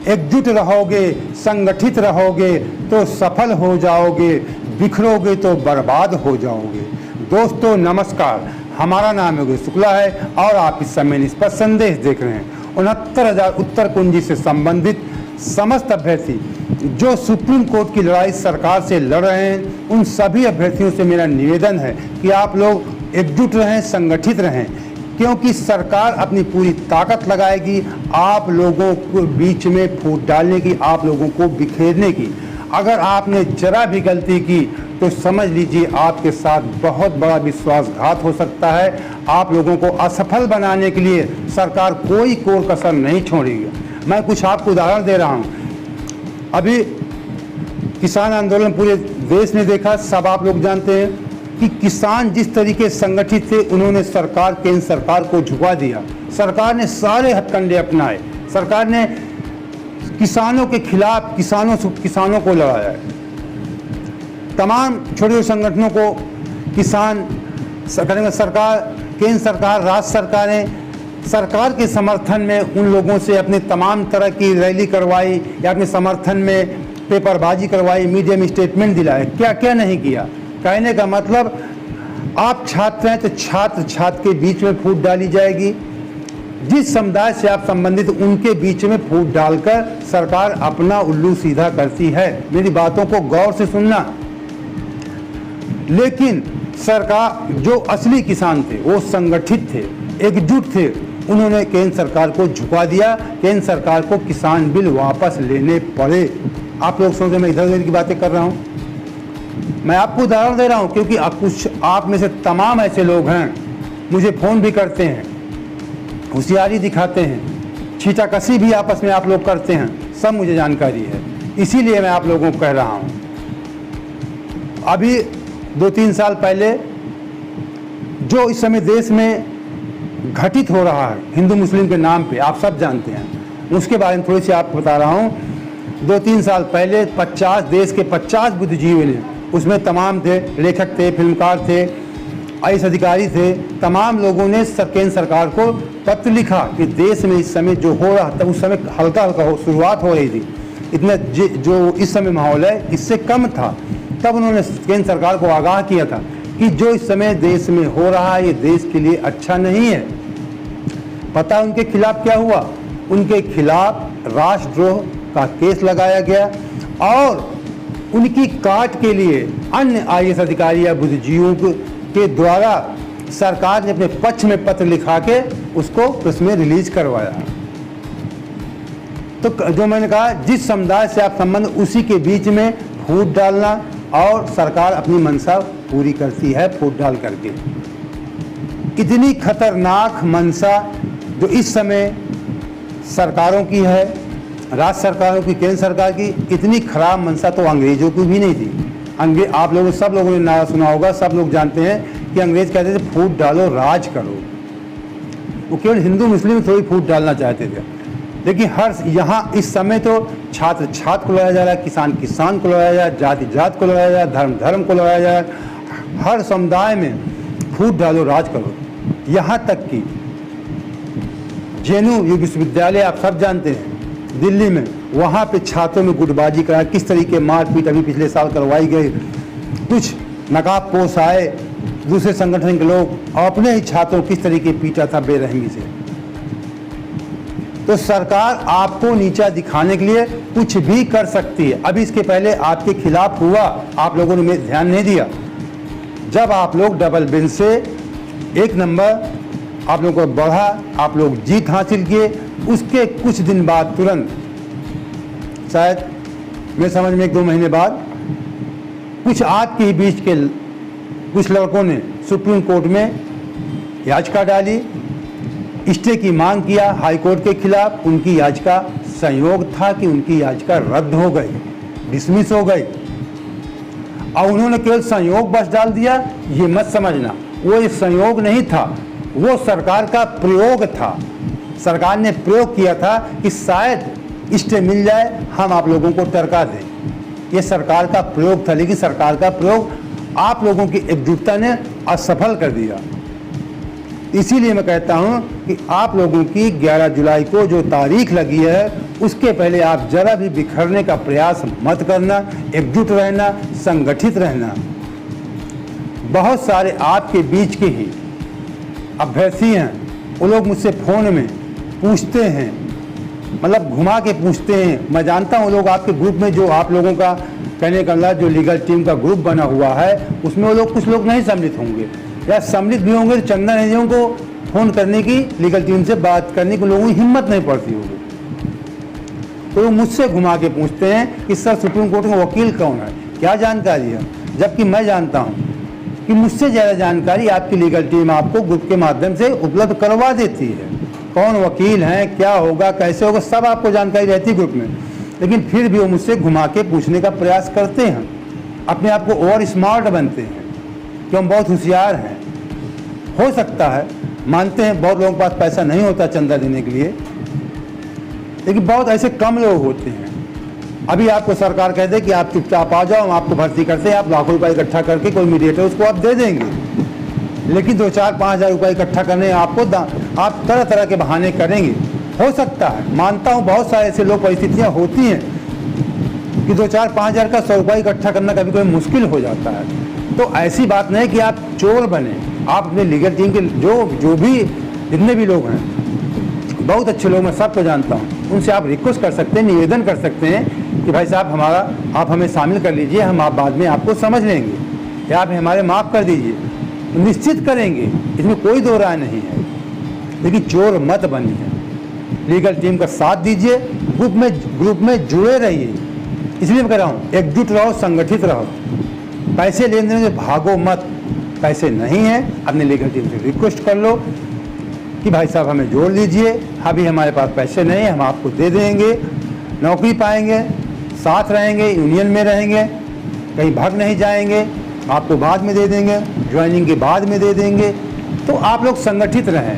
एकजुट रहोगे, संगठित रहोगे तो सफल हो जाओगे, बिखरोगे तो बर्बाद हो जाओगे। दोस्तों नमस्कार, हमारा नाम योगेश शुक्ला है और आप इस समय निष्पक्ष संदेश देख रहे हैं। 69,000 उत्तर कुंजी से संबंधित समस्त अभ्यर्थी जो सुप्रीम कोर्ट की लड़ाई सरकार से लड़ रहे हैं, उन सभी अभ्यर्थियों से मेरा निवेदन है कि आप लोग एकजुट रहें, संगठित रहें, क्योंकि सरकार अपनी पूरी ताकत लगाएगी आप लोगों को बीच में फूट डालने की, आप लोगों को बिखेरने की। अगर आपने जरा भी गलती की तो समझ लीजिए आपके साथ बहुत बड़ा विश्वासघात हो सकता है। आप लोगों को असफल बनाने के लिए सरकार कोई कोर कसर नहीं छोड़ेगी। मैं कुछ आपको उदाहरण दे रहा हूँ। अभी किसान आंदोलन पूरे देश ने देखा, सब आप लोग जानते हैं कि किसान जिस तरीके संगठित थे, उन्होंने सरकार, केंद्र सरकार को झुका दिया। सरकार ने सारे हथकंडे अपनाए, सरकार ने किसानों के खिलाफ किसानों को लड़ाया है। तमाम छोटे छोटे संगठनों को किसान सरकार, केंद्र सरकार, राज्य सरकारें सरकार के समर्थन में उन लोगों से अपने तमाम तरह की रैली करवाई या अपने समर्थन में पेपरबाजी करवाई, मीडिया में स्टेटमेंट दिलाए। क्या क्या नहीं किया। कहने का मतलब आप छात्र हैं तो छात्र के बीच में फूट डाली जाएगी। जिस समुदाय से आप संबंधित उनके बीच में फूट डालकर सरकार अपना उल्लू सीधा करती है। मेरी बातों को गौर से सुनना। लेकिन सरकार, जो असली किसान थे वो संगठित थे, एकजुट थे, उन्होंने केंद्र सरकार को झुका दिया। केंद्र सरकार को किसान बिल वापस लेने पड़े। आप लोग सोचते मैं इधर उधर की बातें कर रहा हूँ, मैं आपको उदाहरण दे रहा हूँ, क्योंकि कुछ आप में से तमाम ऐसे लोग हैं, मुझे फ़ोन भी करते हैं, होशियारी दिखाते हैं, छीटाकसी भी आपस में आप लोग करते हैं, सब मुझे जानकारी है। इसीलिए मैं आप लोगों को कह रहा हूँ। अभी 2-3 साल पहले जो इस समय देश में घटित हो रहा है हिंदू मुस्लिम के नाम पे, आप सब जानते हैं, उसके बारे में थोड़ी सी आपको बता रहा हूँ। 2-3 साल पहले 50 देश के 50 बुद्धिजीवी ने, उसमें तमाम थे, लेखक थे, फिल्मकार थे, आईएएस अधिकारी थे, तमाम लोगों ने केंद्र सरकार को पत्र लिखा कि देश में इस समय जो हो रहा था, उस समय हल्का हल्का शुरुआत हो रही थी, इतना जो इस समय माहौल है इससे कम था। तब उन्होंने केंद्र सरकार को आगाह किया था कि जो इस समय देश में हो रहा है ये देश के लिए अच्छा नहीं है। पता उनके खिलाफ क्या हुआ? उनके खिलाफ राष्ट्रद्रोह का केस लगाया गया और उनकी काट के लिए अन्य आईएएस अधिकारी या बुद्धिजीवियों के द्वारा सरकार ने अपने पक्ष में पत्र लिखा के उसको उसमें रिलीज करवाया। तो जो मैंने कहा, जिस समुदाय से आप संबंध, उसी के बीच में फूट डालना, और सरकार अपनी मंशा पूरी करती है फूट डाल करके। इतनी खतरनाक मंशा जो इस समय सरकारों की है, राज्य सरकारों की, केंद्र सरकार की, इतनी खराब मंशा तो अंग्रेजों की भी नहीं थी। आप लोगों, सब लोगों ने नारा सुना होगा, सब लोग जानते हैं कि अंग्रेज कहते थे फूट डालो राज करो। वो केवल हिंदू मुस्लिम थोड़ी फूट डालना चाहते थे, लेकिन यहाँ इस समय तो छात्र को लड़ाया जा रहा है, किसान को लड़ाया जा रहा है, जाति को लड़ाया जा रहा है, धर्म को लड़ाया जा रहा है। हर समुदाय में फूट डालो राज करो। यहाँ तक कि जेएनयू विश्वविद्यालय आप सब जानते हैं दिल्ली में, वहाँ पे छात्रों में गुटबाजी करा, किस तरीके मारपीट अभी पिछले साल करवाई गई। कुछ नकाबपोश आए दूसरे संगठन के लोग और अपने ही छात्रों किस तरीके पीटा था बेरहमी से। तो सरकार आपको नीचा दिखाने के लिए कुछ भी कर सकती है। अभी इसके पहले आपके खिलाफ हुआ, आप लोगों ने ध्यान नहीं दिया। जब आप लोग डबल बेंच से 1 नंबर आप लोगों को बढ़ा, आप लोग जीत हासिल किए, उसके कुछ दिन बाद तुरंत, शायद मेरे समझ में 1-2 महीने बाद, कुछ आपके ही बीच के कुछ लड़कों ने सुप्रीम कोर्ट में याचिका डाली, स्टे की मांग किया हाई कोर्ट के खिलाफ। उनकी याचिका संयोग था कि उनकी याचिका रद्द हो गई, डिसमिस हो गई, और उन्होंने केवल संयोग बस डाल दिया। ये मत समझना वो एक संयोग नहीं था, वो सरकार का प्रयोग था। सरकार ने प्रयोग किया था कि शायद स्टे मिल जाए, हम आप लोगों को टरका दें। ये सरकार का प्रयोग था, लेकिन सरकार का प्रयोग आप लोगों की एकजुटता ने असफल कर दिया। इसीलिए मैं कहता हूं कि आप लोगों की 11 जुलाई को जो तारीख लगी है उसके पहले आप जरा भी बिखरने का प्रयास मत करना, एकजुट रहना, संगठित रहना। बहुत सारे आपके बीच के ही अभ्यर्थी हैं, वो लोग मुझसे फ़ोन में पूछते हैं, मतलब घुमा के पूछते हैं। मैं जानता हूँ लोग आपके ग्रुप में, जो आप लोगों का कहने का मतलब जो लीगल टीम का ग्रुप बना हुआ है उसमें वो लोग कुछ लोग नहीं सम्मिलित होंगे, या सम्मिलित भी होंगे तो चंदन एजेंसियों को फ़ोन करने की, लीगल टीम से बात करने की लोगों की हिम्मत नहीं पड़ती होगी। तो वो मुझसे घुमा के पूछते हैं कि सर सुप्रीम कोर्ट का वकील कौन है, क्या जानकारी है, जबकि मैं जानता हूँ कि मुझसे ज़्यादा जानकारी आपकी लीगल टीम आपको ग्रुप के माध्यम से उपलब्ध करवा देती है। कौन वकील हैं, क्या होगा, कैसे होगा, सब आपको जानकारी रहती है ग्रुप में। लेकिन फिर भी वो मुझसे घुमा के पूछने का प्रयास करते हैं, अपने आप को और स्मार्ट बनते हैं कि हम बहुत होशियार हैं। हो सकता है, मानते हैं बहुत लोगों के पास पैसा नहीं होता चंदा देने के लिए, लेकिन बहुत ऐसे कम लोग होते हैं। अभी आपको सरकार कह दे कि आप चुपचाप आ जाओ, हम आपको भर्ती करते हैं, आप लाखों रुपए इकट्ठा करके कोई मीडिएटर उसको आप दे देंगे, लेकिन 2-4-5 हज़ार रुपये इकट्ठा करने आपको आप तरह तरह के बहाने करेंगे। हो सकता है, मानता हूँ बहुत सारे ऐसे लोग, परिस्थितियाँ होती हैं कि 2-4-5 हज़ार का 100 रुपये इकट्ठा करना कभी कभी मुश्किल हो जाता है। तो ऐसी बात नहीं कि आप चोर बने। आप अपने लीगल टीम के जो भी जितने भी लोग हैं, बहुत अच्छे लोग, मैं सबको जानता हूँ, उनसे आप रिक्वेस्ट कर सकते हैं, निवेदन कर सकते हैं कि भाई साहब आप हमें शामिल कर लीजिए, हम आप बाद में आपको समझ लेंगे, या आप हमारे माफ़ कर दीजिए, निश्चित करेंगे, इसमें कोई दो राय नहीं है। लेकिन चोर मत बनिए, लीगल टीम का साथ दीजिए, ग्रुप में जुड़े रहिए। इसलिए मैं कह रहा हूँ एकजुट रहो, संगठित रहो, पैसे लेने में भागो मत। पैसे नहीं है, अपने लीगल टीम से रिक्वेस्ट कर लो कि भाई साहब हमें जोड़ लीजिए, अभी हमारे पास पैसे नहीं है, हम आपको दे देंगे, नौकरी पाएंगे, साथ रहेंगे, यूनियन में रहेंगे, कहीं भाग नहीं जाएंगे, आपको बाद में दे देंगे, ज्वाइनिंग के बाद में दे देंगे। तो आप लोग संगठित रहें,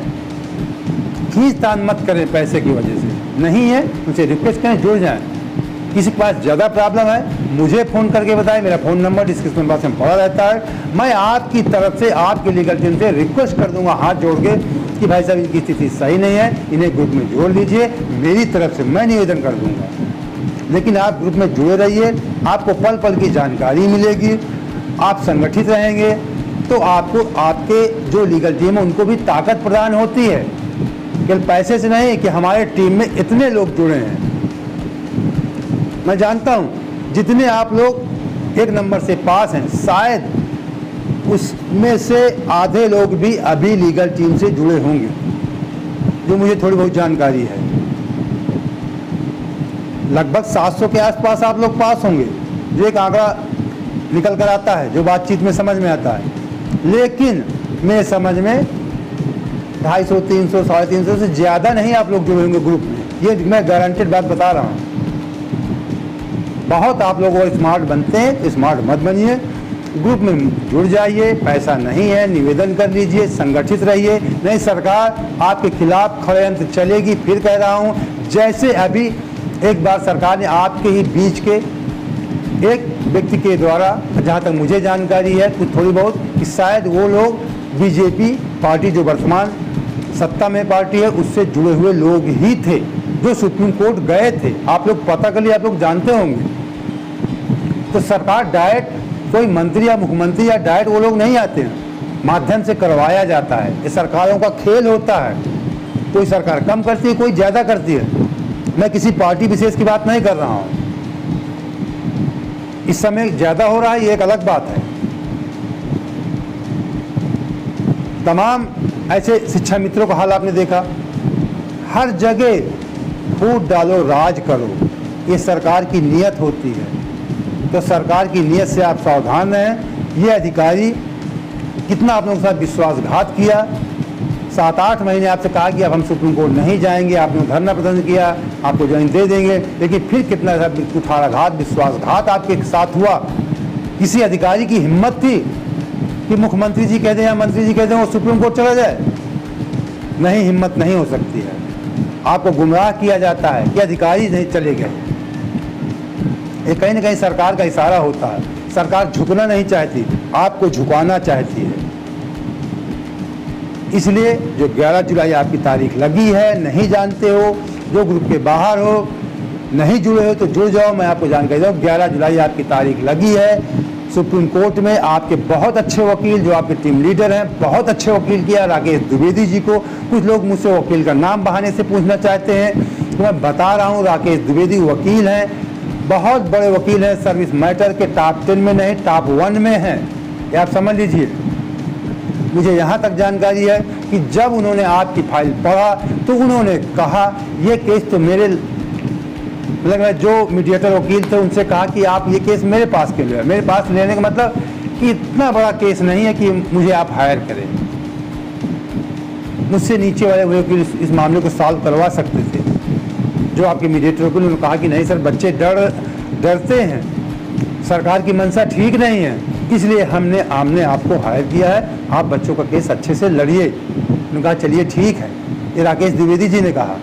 खींचतान मत करें पैसे की वजह से। नहीं है, उनसे रिक्वेस्ट करें, जुड़ जाएं। किसी के पास ज़्यादा प्रॉब्लम है मुझे फ़ोन करके बताएं, मेरा फ़ोन नंबर डिस्क्रिप्शन बॉक्स में पड़ा रहता है। मैं आपकी तरफ से, आपकी लीगल टीम से रिक्वेस्ट कर दूंगा हाथ जोड़ के कि भाई साहब इनकी स्थिति सही नहीं है, इन्हें ग्रुप में जोड़ लीजिए। मेरी तरफ से मैं निवेदन कर दूंगा, लेकिन आप ग्रुप में जुड़े रहिए, आपको पल पल की जानकारी मिलेगी, आप संगठित रहेंगे तो आपको आपके जो लीगल टीम है उनको भी ताकत प्रदान होती है। केवल पैसे से नहीं कि हमारे टीम में इतने लोग जुड़े हैं। मैं जानता हूँ जितने आप लोग 1 नंबर से पास हैं, शायद उसमें से आधे लोग भी अभी लीगल टीम से जुड़े होंगे, जो मुझे थोड़ी बहुत जानकारी है। लगभग 700 के आसपास आप लोग पास होंगे, जो एक आंकड़ा निकल कर आता है, जो बातचीत में समझ में आता है। लेकिन मेरे समझ में 250, 300, 350 से ज़्यादा नहीं आप लोग जुड़े होंगे ग्रुप में, ये मैं गारंटेड बात बता रहा हूँ। बहुत आप लोग और स्मार्ट बनते हैं, स्मार्ट मत बनिए, ग्रुप में जुड़ जाइए। पैसा नहीं है, निवेदन कर लीजिए, संगठित रहिए, नहीं सरकार आपके खिलाफ षड्यंत्र चलेगी। फिर कह रहा हूँ, जैसे अभी एक बार सरकार ने आपके ही बीच के एक व्यक्ति के द्वारा, जहाँ तक मुझे जानकारी है कुछ थोड़ी बहुत, कि शायद वो लोग बीजेपी पार्टी जो वर्तमान सत्ता में पार्टी है उससे जुड़े हुए लोग ही थे, जो सुप्रीम कोर्ट गए थे। आप लोग पता कर लिए, आप लोग जानते होंगे। तो सरकार डायरेक्ट, कोई मंत्री या मुख्यमंत्री या डायरेक्ट वो लोग नहीं आते हैं, माध्यम से करवाया जाता है। ये सरकारों का खेल होता है, कोई सरकार कम करती है, कोई ज़्यादा करती है। मैं किसी पार्टी विशेष की बात नहीं कर रहा हूँ। इस समय ज़्यादा हो रहा है, ये एक अलग बात है। तमाम ऐसे शिक्षा मित्रों का हाल आपने देखा, हर जगह फूट डालो, राज करो, ये सरकार की नीयत होती है। तो सरकार की नीयत से आप सावधान रहें। ये अधिकारी कितना आप लोगों के साथ विश्वासघात किया, 7-8 महीने आपसे कहा कि अब हम सुप्रीम कोर्ट नहीं जाएंगे, आपने धरना प्रदर्शन किया, आपको ज्वाइन दे देंगे, लेकिन फिर कितना कुठाराघात, विश्वासघात आपके साथ हुआ। किसी अधिकारी की हिम्मत थी कि मुख्यमंत्री जी कह दें या मंत्री जी कह दें वो सुप्रीम कोर्ट चला जाए? नहीं, हिम्मत नहीं हो सकती है। आपको गुमराह किया जाता है कि अधिकारी नहीं चले गए। ये कहीं ना कहीं सरकार का इशारा होता है। सरकार झुकना नहीं चाहती, आपको झुकाना चाहती है। इसलिए जो 11 जुलाई आपकी तारीख लगी है, नहीं जानते हो, जो ग्रुप के बाहर हो, नहीं जुड़े हो तो जुड़ जाओ। मैं आपको जानकारी दूँ, 11 जुलाई आपकी तारीख लगी है। सुप्रीम कोर्ट में आपके बहुत अच्छे वकील, जो आपके टीम लीडर हैं, बहुत अच्छे वकील किया राकेश द्विवेदी जी को। कुछ लोग मुझसे वकील का नाम बहाने से पूछना चाहते हैं, तो मैं बता रहा हूँ, राकेश द्विवेदी वकील हैं, बहुत बड़े वकील हैं, सर्विस मैटर के टॉप 10 में नहीं, टॉप 1 में हैं, ये आप समझ लीजिए। मुझे यहाँ तक जानकारी है कि जब उन्होंने आपकी फाइल पढ़ा तो उन्होंने कहा ये केस तो मेरे, मतलब जो मीडिएटर वकील थे उनसे कहा कि आप ये केस मेरे पास क्यों ले, मेरे पास लेने का मतलब कि इतना बड़ा केस नहीं है कि मुझे आप हायर करें। मुझसे नीचे वाले वकील इस मामले को सॉल्व करवा सकते थे। जो आपके मीडिएटर वकील, उन्होंने कहा कि नहीं सर, बच्चे डरते हैं, सरकार की मंशा ठीक नहीं है, इसलिए हमने आपको हायर किया है, आप बच्चों का केस अच्छे से लड़िए। उन्होंने कहा चलिए ठीक है। ये राकेश द्विवेदी जी ने कहा।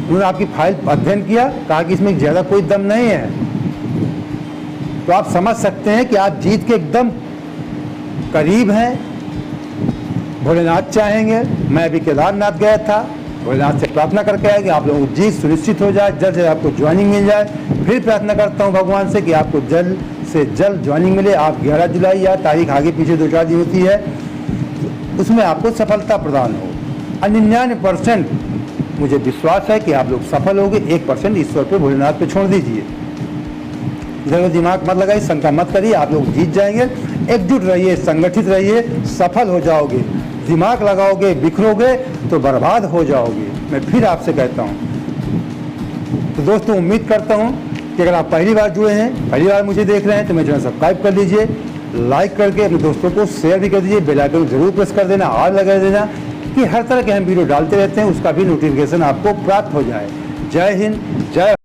उन्होंने आपकी फाइल अध्ययन किया, कहा कि इसमें ज़्यादा कोई दम नहीं है। तो आप समझ सकते हैं कि आप जीत के एकदम करीब हैं। भोलेनाथ चाहेंगे, मैं अभी केदारनाथ गया था, भोलेनाथ से प्रार्थना करके आया कि आप लोगों को जीत सुनिश्चित हो जाए, जल्द से आपको ज्वाइनिंग मिल जाए। फिर प्रार्थना करता हूँ भगवान से कि आपको जल्द से जल्द ज्वाइनिंग मिले। आप 11 जुलाई या तारीख आगे पीछे 2-4 दिन होती है, उसमें आपको सफलता प्रदान हो। 99% मुझे विश्वास है कि आप लोग सफल होंगे। 1% ईश्वर पे, भोलेनाथ पे छोड़ दीजिए। इधर दिमाग मत लगाइए, शंका मत करिए, आप लोग जीत जाएंगे। एकजुट रहिए, संगठित रहिए, सफल हो जाओगे। दिमाग लगाओगे, बिखरोगे तो बर्बाद हो जाओगे। मैं फिर आपसे कहता हूँ। तो दोस्तों, उम्मीद करता हूँ कि अगर आप पहली बार जुड़े हैं, पहली बार मुझे देख रहे हैं, तो मेरे चैनल सब्सक्राइब कर लीजिए, लाइक करके अपने दोस्तों को शेयर भी कर दीजिए, बेल आइकन जरूर प्रेस कर देना और लगा देना कि हर तरह के हम वीडियो डालते रहते हैं, उसका भी नोटिफिकेशन आपको प्राप्त हो जाए। जय हिंद, जय